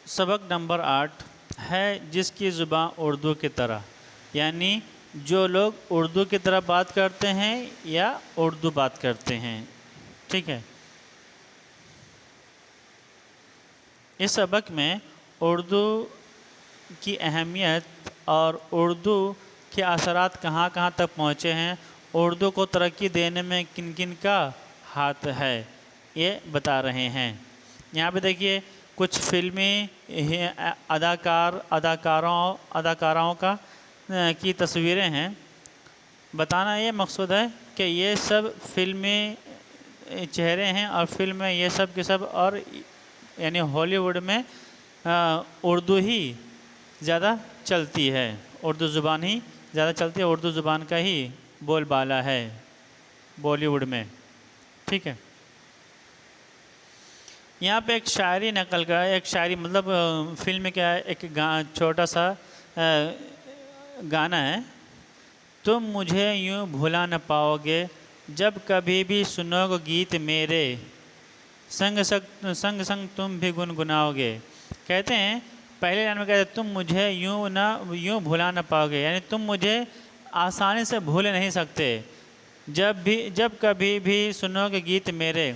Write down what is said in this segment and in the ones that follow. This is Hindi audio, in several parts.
सबक नंबर 8 है जिसकी ज़ुबान उर्दू की तरह, यानी जो लोग उर्दू की तरह बात करते हैं या उर्दू बात करते हैं। ठीक है, इस सबक में उर्दू की अहमियत और उर्दू के असरात कहाँ कहाँ तक पहुँचे हैं, उर्दू को तरक्की देने में किन किन का हाथ है, ये बता रहे हैं। यहाँ पे देखिए कुछ फिल्मी अदाकाराओं की तस्वीरें हैं। बताना ये मकसूद है कि ये सब फिल्मी चेहरे हैं और फिल्म में ये सब के सब, और यानी हॉलीवुड में उर्दू ही ज़्यादा चलती है, उर्दू ज़ुबान ही ज़्यादा चलती है, उर्दू ज़ुबान का ही बोलबाला है बॉलीवुड में। ठीक है, यहाँ पे एक शायरी नकल का, एक शायरी मतलब फिल्म का एक छोटा सा गाना है। तुम मुझे यूँ भुला न पाओगे जब कभी भी सुनोगे गीत मेरे, संग संग तुम भी गुनगुनाओगे। कहते हैं पहले लाइन में कहते हैं तुम मुझे यूँ भुला न पाओगे, यानी तुम मुझे आसानी से भूल नहीं सकते। जब कभी भी सुनोगे गीत मेरे,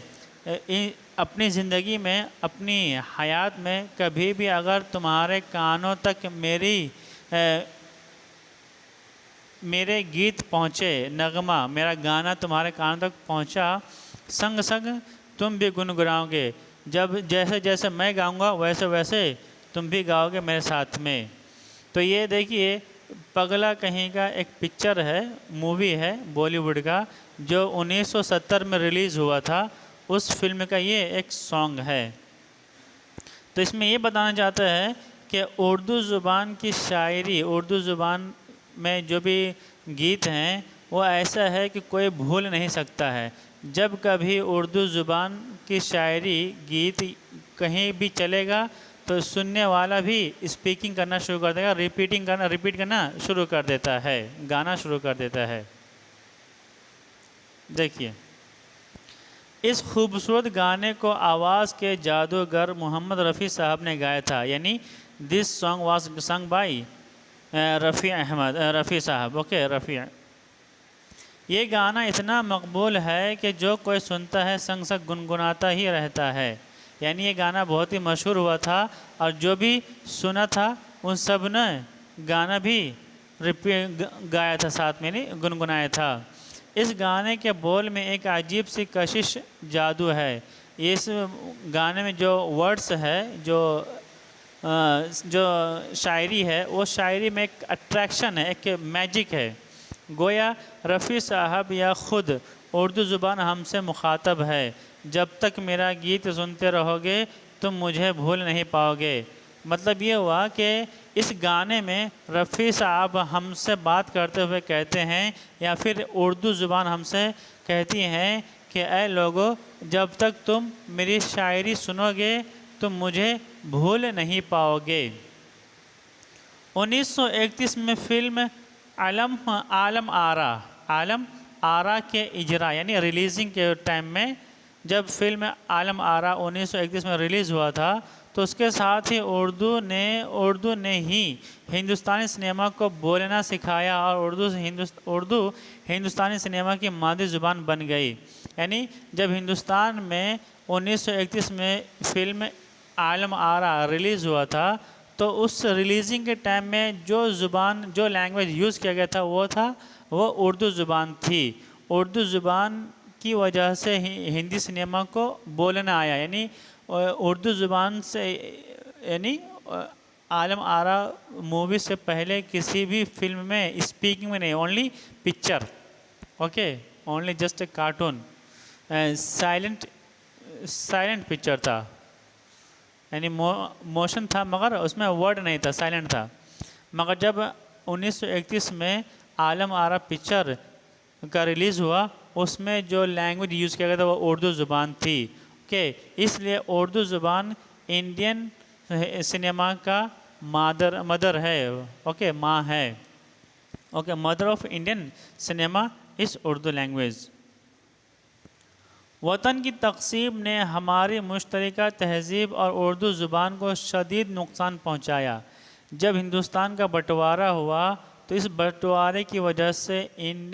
अपनी ज़िंदगी में, अपनी हयात में कभी भी अगर तुम्हारे कानों तक मेरे गीत पहुँचे, नगमा मेरा गाना तुम्हारे कानों तक पहुँचा, संग संग तुम भी गुनगुनाओगे। जब जैसे जैसे मैं गाऊंगा वैसे वैसे तुम भी गाओगे मेरे साथ में। तो ये देखिए पगला कहीं का एक पिक्चर है, मूवी है बॉलीवुड का, जो 1970 में रिलीज़ हुआ था। उस फिल्म का ये एक सॉन्ग है। तो इसमें ये बताना चाहता है कि उर्दू ज़ुबान की शायरी, उर्दू ज़ुबान में जो भी गीत हैं वो ऐसा है कि कोई भूल नहीं सकता है। जब कभी उर्दू ज़ुबान की शायरी गीत कहीं भी चलेगा तो सुनने वाला भी स्पीकिंग करना शुरू कर देगा, रिपीट करना शुरू कर देता है, गाना शुरू कर देता है। देखिए इस खूबसूरत गाने को आवाज़ के जादूगर मोहम्मद रफ़ी साहब ने गाया था, यानी दिस सॉन्ग वाज संग बाई रफ़ी साहब। ओके, रफ़ी। ये गाना इतना मकबूल है कि जो कोई सुनता है संग संग गुनगुनाता ही रहता है। यानी ये गाना बहुत ही मशहूर हुआ था और जो भी सुना था उन सब ने गाना भी गाया था, साथ में नहीं गुनगुनाया था। इस गाने के बोल में एक अजीब सी कशिश जादू है। इस गाने में जो वर्ड्स है, जो शायरी है, वो शायरी में एक अट्रैक्शन है, एक मैजिक है। गोया रफ़ी साहब या ख़ुद उर्दू ज़ुबान हमसे मुखातब है, जब तक मेरा गीत सुनते रहोगे तुम मुझे भूल नहीं पाओगे। मतलब ये हुआ कि इस गाने में रफ़ी साहब हमसे बात करते हुए कहते हैं, या फिर उर्दू ज़ुबान हमसे कहती हैं कि ऐ लोगो, जब तक तुम मेरी शायरी सुनोगे तुम मुझे भूल नहीं पाओगे। 1931 में फिल्म आलम आरा के इजरा, यानी रिलीजिंग के टाइम में, जब फिल्म आलम आरा 1931 में रिलीज़ हुआ था तो उसके साथ ही उर्दू ने ही हिंदुस्तानी सिनेमा को बोलना सिखाया और उर्दू हिंदुस्तानी सिनेमा की मादरी ज़ुबान बन गई। यानी जब हिंदुस्तान में 1931 में फिल्म आलम आरा रिलीज़ हुआ था तो उस रिलीजिंग के टाइम में जो लैंग्वेज यूज़ किया गया था वो उर्दू ज़ुबान थी। उर्दू ज़ुबान की वजह से हिंदी सिनेमा को बोलना आया, यानी उर्दू ज़ुबान से, यानी आलम आरा मूवी से पहले किसी भी फिल्म में स्पीकिंग में नहीं, only picture, okay, only just a cartoon, silent picture था, यानी मोशन था मगर उसमें वर्ड नहीं था, साइलेंट था। मगर जब 1931 में आलम आरा पिक्चर का रिलीज़ हुआ उसमें जो लैंग्वेज यूज़ किया गया था वो उर्दू ज़ुबान थी। ओके, इसलिए उर्दू ज़ुबान इंडियन सिनेमा का मदर है। ओके, माँ है। Okay, mother of Indian cinema इस उर्दू लैंग्वेज। वतन की तकसीम ने हमारी मुश्तरका तहज़ीब और उर्दू ज़ुबान को शदीद नुकसान पहुँचाया। जब हिंदुस्तान का बंटवारा हुआ तो इस बंटवारे की वजह से इन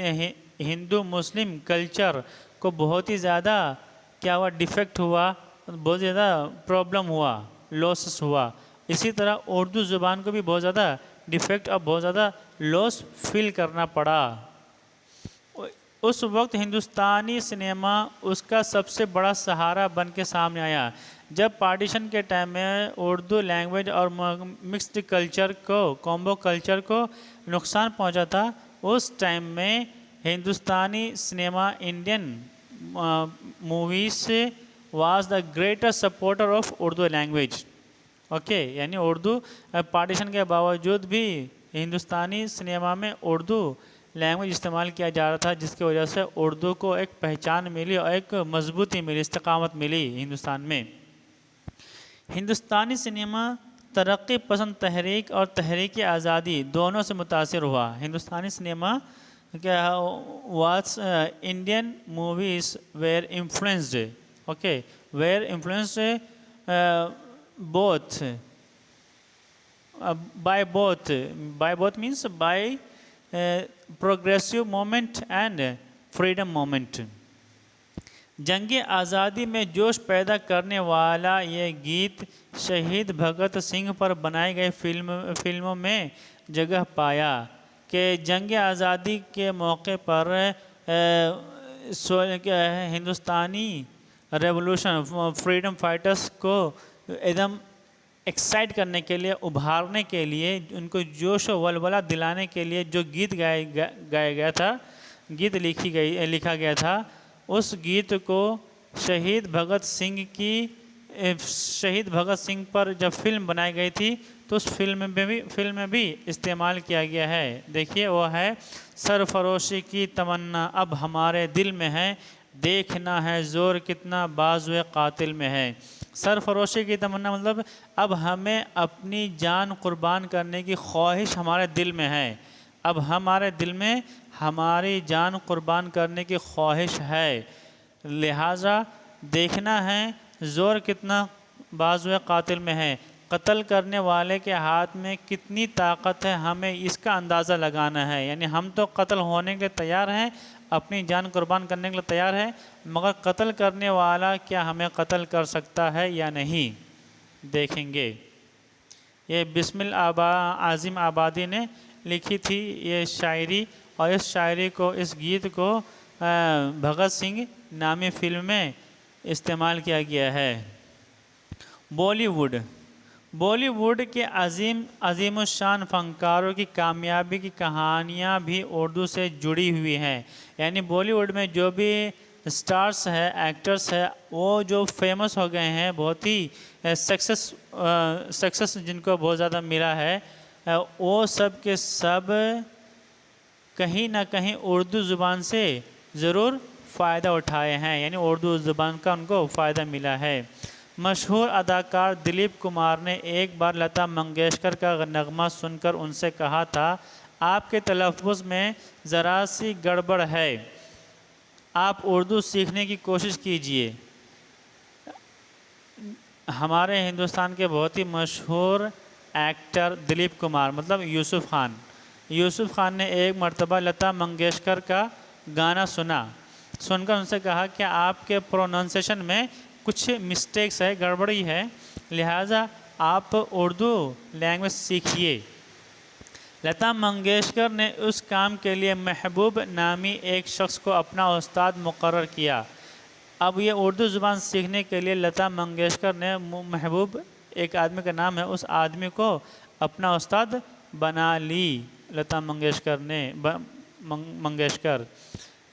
हिंदू मुस्लिम कल्चर को बहुत ही ज़्यादा क्या हुआ, डिफेक्ट हुआ, बहुत ज़्यादा प्रॉब्लम हुआ, लॉसेस हुआ। इसी तरह उर्दू ज़ुबान को भी बहुत ज़्यादा डिफेक्ट और बहुत ज़्यादा लॉस फील करना पड़ा। उस वक्त हिंदुस्तानी सिनेमा उसका सबसे बड़ा सहारा बन के सामने आया। जब पार्टीशन के टाइम में उर्दू लैंग्वेज और मिक्स्ड कल्चर को, कॉम्बो कल्चर को नुकसान पहुंचा था, उस टाइम में Hindustani cinema, Indian movies was the greatest supporter of Urdu language. Okay, यानी उर्दू पार्टीशन के बावजूद भी हिंदुस्तानी सिनेमा में उर्दू लैंग्वेज इस्तेमाल किया जा रहा था, जिसकी वजह से उर्दू को एक पहचान मिली और एक मजबूती मिली, इस्तिकामत मिली हिंदुस्तान में। हिंदुस्तानी सिनेमा तरक्की पसंद तहरीक और तहरीक आज़ादी दोनों से मुतासिर हुआ। हिंदुस्तानी सिनेमा क्या was Indian movies were influenced, okay, were influenced both by both means by progressive movement and freedom movement। जंग आज़ादी में जोश पैदा करने वाला ये गीत शहीद भगत सिंह पर बनाई गई फिल्मों में जगह पाया कि जंग आज़ादी के मौके पर हिंदुस्तानी रेवोल्यूशन, फ्रीडम फाइटर्स को एकदम एक्साइट करने के लिए, उभारने के लिए, उनको जोश और वलवला दिलाने के लिए जो गीत गाया गया था, गीत लिखा गया था, उस गीत को शहीद भगत सिंह पर जब फिल्म बनाई गई थी तो उस फिल्म में भी इस्तेमाल किया गया है। देखिए, वो है सरफरोशी की तमन्ना अब हमारे दिल में है, देखना है ज़ोर कितना बाज़ुए कातिल में है। सरफरोशी की तमन्ना मतलब अब हमें अपनी जान कुर्बान करने की ख्वाहिश हमारे दिल में है, अब हमारे दिल में हमारी जान कुर्बान करने की ख्वाहिश है, लिहाजा देखना है ज़ोर कितना बाज़ुए कातिल में है। कत्ल करने वाले के हाथ में कितनी ताकत है, हमें इसका अंदाज़ा लगाना है। यानी हम तो कत्ल होने के तैयार हैं, अपनी जान कुर्बान करने के लिए तैयार है, मगर कत्ल करने वाला क्या हमें कत्ल कर सकता है या नहीं, देखेंगे। ये बिस्मिल आज़िम आबादी ने लिखी थी ये शायरी, और इस शायरी को, इस गीत को भगत सिंह नामी फिल्म में इस्तेमाल किया गया है। बॉलीवुड के अजीमुशान फ़नकारों की कामयाबी की कहानियाँ भी उर्दू से जुड़ी हुई हैं। यानी बॉलीवुड में जो भी स्टार्स है, एक्टर्स है, वो जो फेमस हो गए हैं, बहुत ही सक्सेस जिनको बहुत ज़्यादा मिला है, वो सब के सब कहीं ना कहीं उर्दू ज़ुबान से ज़रूर फ़ायदा उठाए हैं, यानी उर्दू ज़ुबान का उनको फ़ायदा मिला है। मशहूर अदाकार दिलीप कुमार ने एक बार लता मंगेशकर का नगमा सुनकर उनसे कहा था, आपके तलफ़्फ़ुज़ में ज़रा सी गड़बड़ है, आप उर्दू सीखने की कोशिश कीजिए। हमारे हिंदुस्तान के बहुत ही मशहूर एक्टर दिलीप कुमार मतलब यूसुफ़ खान ने एक मर्तबा लता मंगेशकर का गाना सुनकर उनसे कहा कि आपके प्रोनाउंसिएशन में कुछ मिस्टेक्स है, गड़बड़ी है, लिहाजा आप उर्दू लैंग्वेज सीखिए। लता मंगेशकर ने उस काम के लिए महबूब नामी एक शख्स को अपना उस्ताद मुकर्रर किया। अब ये उर्दू ज़ुबान सीखने के लिए लता मंगेशकर ने, महबूब एक आदमी का नाम है, उस आदमी को अपना उस्ताद बना ली लता मंगेशकर।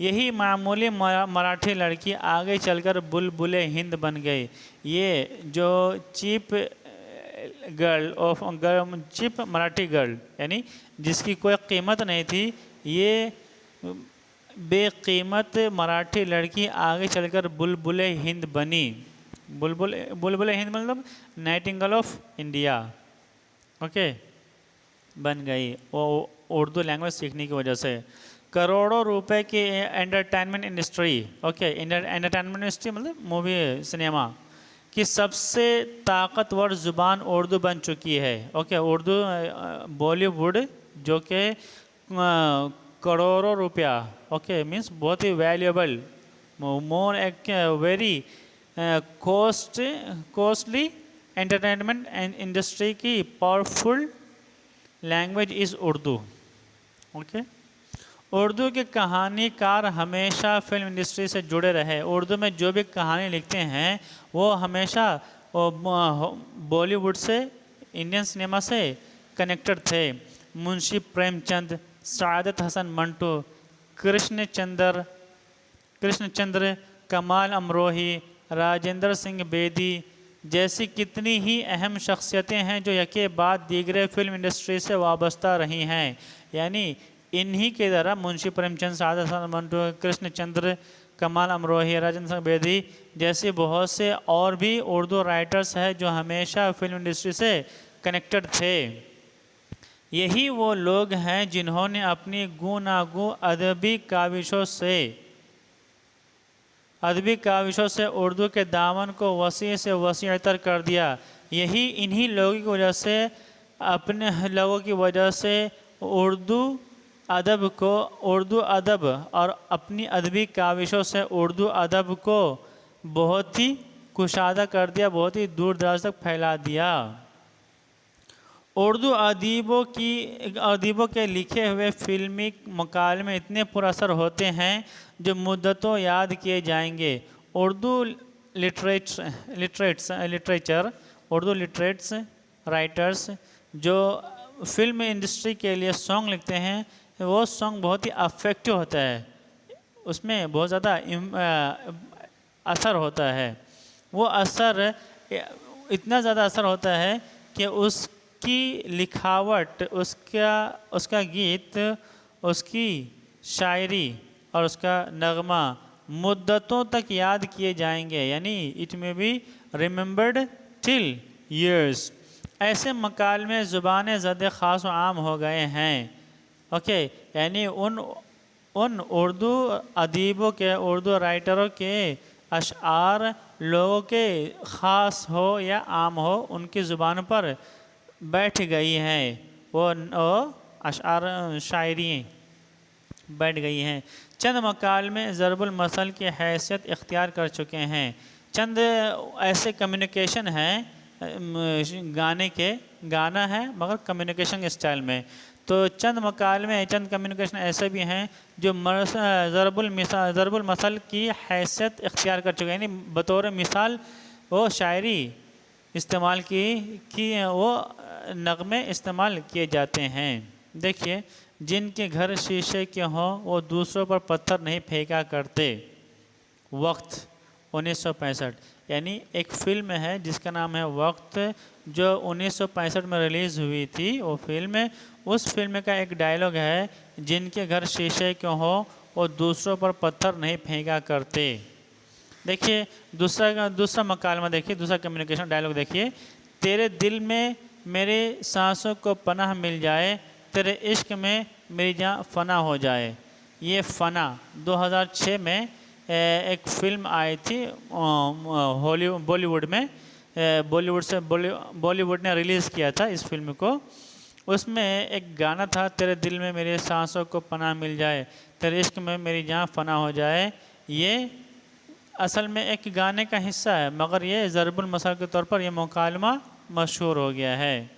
यही मामूली मराठी लड़की आगे चलकर बुलबुले हिंद बन गई। ये जो चीप मराठी गर्ल, यानी जिसकी कोई कीमत नहीं थी, ये बेकीमत मराठी लड़की आगे चलकर बुलबुले हिंद बनी। बुलबुले हिंद मतलब नाइटिंगेल ऑफ इंडिया, ओके, बन गई वो उर्दू लैंग्वेज सीखने की वजह से। करोड़ों रुपए की entertainment industry, okay, entertainment industry मतलब मूवी सिनेमा की सबसे ताकतवर ज़ुबान उर्दू बन चुकी है। ओके, उर्दू बॉलीवुड जो कि करोड़ों रुपया, ओके, मीन्स बहुत ही वैल्यूएबल, मोर एक वेरी कॉस्टली एंटरटेनमेंट इंडस्ट्री की powerful language is Urdu. Okay, Urdu के कहानीकार हमेशा फिल्म इंडस्ट्री से जुड़े रहे। उर्दू में जो भी कहानी लिखते हैं वो हमेशा बॉलीवुड से, इंडियन सिनेमा से कनेक्टेड थे। मुंशी प्रेमचंद, सादत हसन मंटो, कृष्णचंद्र, कमाल अमरोही, राजेंद्र सिंह बेदी जैसी कितनी ही अहम शख्सियतें हैं जो यके बाद दीगरे फिल्म इंडस्ट्री से वाबस्ता रही हैं। यानी इन्हीं के द्वारा मुंशी प्रेमचंद, सादत हसन मंटो, कृष्णचंद्र, कमाल अमरोही, राजेंद्र सिंह बेदी जैसे बहुत से और भी उर्दू राइटर्स हैं जो हमेशा फिल्म इंडस्ट्री से कनेक्टेड थे। यही वो लोग हैं जिन्होंने अपनी गूनागू अदबी काविशों से उर्दू के दामन को वसी से वसीअतर कर दिया। यही इन्हीं लोगों की वजह से, अपने लोगों की वजह से उर्दू अदब और अपनी अदबी काविशों से उर्दू अदब को बहुत ही कुशादा कर दिया, बहुत ही दूर दराज तक फैला दिया। उर्दू अदीबों के लिखे हुए फिल्मी मकालमे इतने पुरअसर होते हैं जो मुद्दतों याद किए जाएंगे। उर्दू लिटरेट्स राइटर्स जो फिल्म इंडस्ट्री के लिए सॉन्ग लिखते हैं वो सॉन्ग बहुत ही अफेक्टिव होता है, उसमें बहुत ज़्यादा असर होता है। वो असर इतना ज़्यादा असर होता है कि उसकी लिखावट, उसका गीत, उसकी शायरी और उसका नगमा मुद्दतों तक याद किए जाएंगे, यानी इट में बी रिमेंबर्ड टिल ईयर्स। ऐसे मकाल में ज़ुबान ज़द ख़ास व आम हो गए हैं। ओके, यानी उन उर्दू अदीबों के, उर्दू राइटरों के अशआर लोगों के ख़ास हो या आम हो, उनकी ज़ुबान पर बैठ गई हैं। वो अशआर शायरी बैठ गई हैं। चंद मकाल में ज़रबुल मसल की हैसियत इख्तियार कर चुके हैं। चंद ऐसे कम्युनिकेशन हैं, गाना है मगर कम्युनिकेशन स्टाइल में। तो चंद मकाल में चंद कम्युनिकेशन ऐसे भी हैं जो ज़रबुल मसल की हैसियत इख्तियार कर चुके हैं, यानी बतौर मिसाल वो शायरी इस्तेमाल की वो नगमे इस्तेमाल किए जाते हैं। देखिए, जिनके घर शीशे के हों वो दूसरों पर पत्थर नहीं फेंका करते। वक्त 1965, यानी एक फ़िल्म है जिसका नाम है वक्त, जो 1965 में रिलीज़ हुई थी। वो फिल्म, उस फिल्म का एक डायलॉग है, जिनके घर शीशे के हों वो दूसरों पर पत्थर नहीं फेंका करते। देखिए दूसरा मकालमा देखिए, दूसरा कम्युनिकेशन डायलॉग देखिए। तेरे दिल में मेरे सांसों को पनाह मिल जाए, तेरे इश्क में मेरी जान फना हो जाए। ये फना 2006 में एक फ़िल्म आई थी बॉलीवुड में, बॉलीवुड ने रिलीज़ किया था इस फिल्म को। उसमें एक गाना था, तेरे दिल में मेरे सांसों को पनाह मिल जाए, तेरे इश्क में मेरी जान फना हो जाए। ये असल में एक गाने का हिस्सा है, मगर ये ज़रबुल मसल के तौर पर यह मुकालमा मशहूर हो गया है।